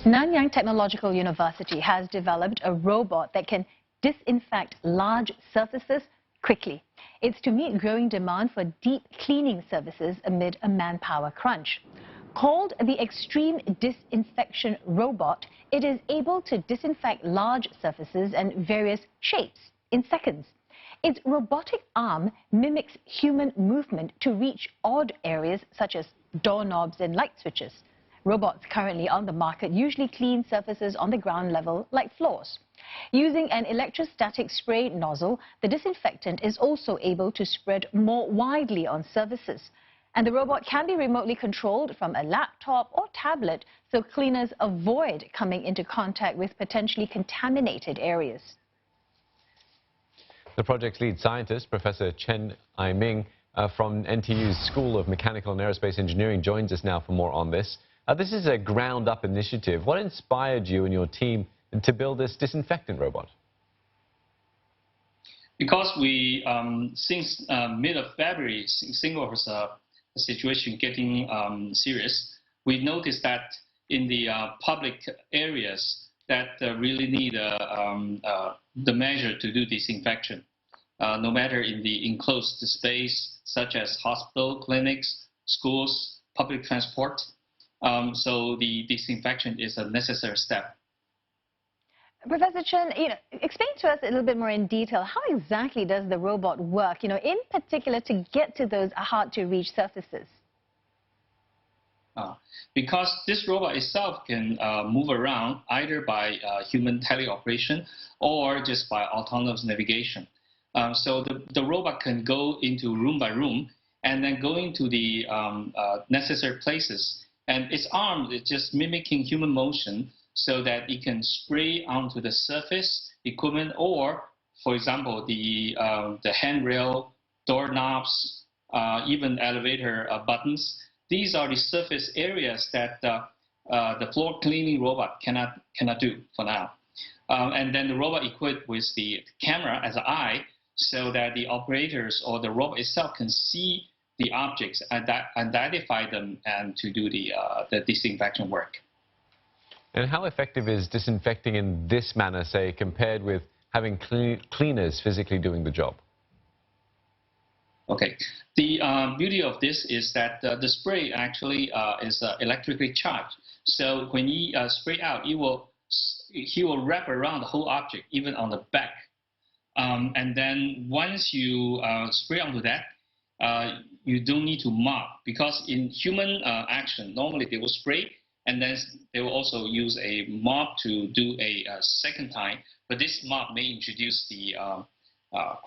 Nanyang Technological University has developed a robot that can disinfect large surfaces quickly. It's to meet growing demand for deep cleaning services amid a manpower crunch. Called the Extreme Disinfection Robot, it is able to disinfect large surfaces and various shapes in seconds. Its robotic arm mimics human movement to reach odd areas such as doorknobs and light switches. Robots currently on the market usually clean surfaces on the ground level like floors. Using an electrostatic spray nozzle, the disinfectant is also able to spread more widely on surfaces. And the robot can be remotely controlled from a laptop or tablet, so cleaners avoid coming into contact with potentially contaminated areas. The project's lead scientist, Professor Chen I-Ming from NTU's School of Mechanical and Aerospace Engineering, joins us now for more on this. This is a ground-up initiative. What inspired you and your team to build this disinfectant robot? Because we, since mid of February, Singapore's the situation getting serious, we noticed that in the public areas that really need the measure to do disinfection, no matter in the enclosed space such as hospital, clinics, schools, public transport. So the disinfection is a necessary step. Professor Chen, explain to us a little bit more in detail, how exactly does the robot work, in particular to get to those hard-to-reach surfaces? Because this robot itself can move around either by human teleoperation or just by autonomous navigation. So the robot can go into room by room and then go into the necessary places. And its arm is just mimicking human motion so that it can spray onto the surface equipment or, for example, the handrail, doorknobs, even elevator buttons. These are the surface areas that the floor cleaning robot cannot do for now. And then the robot equipped with the camera as an eye so that the operators or the robot itself can see the objects and identify them and to do the disinfection work. And how effective is disinfecting in this manner, say, compared with having cleaners physically doing the job? Okay. The beauty of this is that the spray actually is electrically charged. So when he spray out, he will wrap around the whole object, even on the back. And then once you spray onto that, you don't need to mop, because in human action, normally they will spray and then they will also use a mop to do a second time. But this mop may introduce the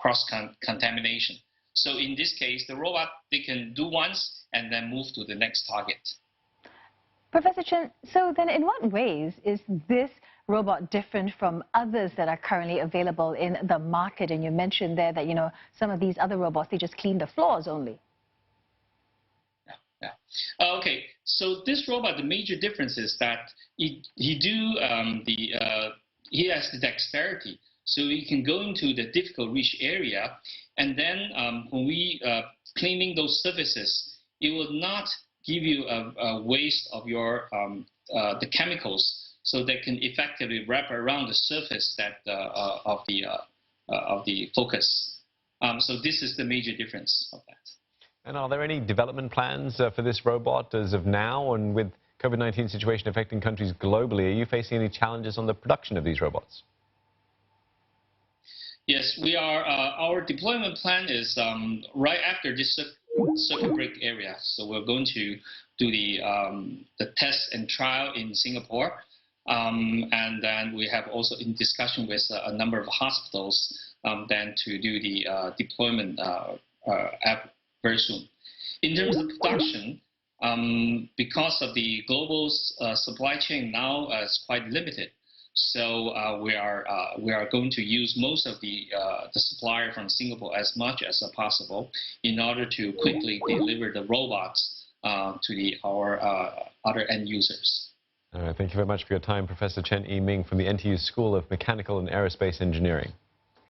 cross-contamination. So in this case, the robot, they can do once and then move to the next target. Professor Chen, so then in what ways is this robot different from others that are currently available in the market? And you mentioned there that, some of these other robots, they just clean the floors only. Yeah. Okay, so this robot, the major difference is that he has the dexterity, so he can go into the difficult reach area, and then when we cleaning those surfaces, it will not give you a waste of your the chemicals, so they can effectively wrap around the surface that of the focus. So this is the major difference of that. And are there any development plans for this robot as of now? And with COVID-19 situation affecting countries globally, are you facing any challenges on the production of these robots? Yes, we are. Our deployment plan is right after this circuit break area. So we're going to do the test and trial in Singapore. And then we have also in discussion with a number of hospitals then to do the deployment very soon. In terms of production, because of the global supply chain now is quite limited, so we are going to use most of the supplier from Singapore as much as possible in order to quickly deliver the robots to our other end users. All right, thank you very much for your time, Professor Chen I-Ming from the NTU School of Mechanical and Aerospace Engineering.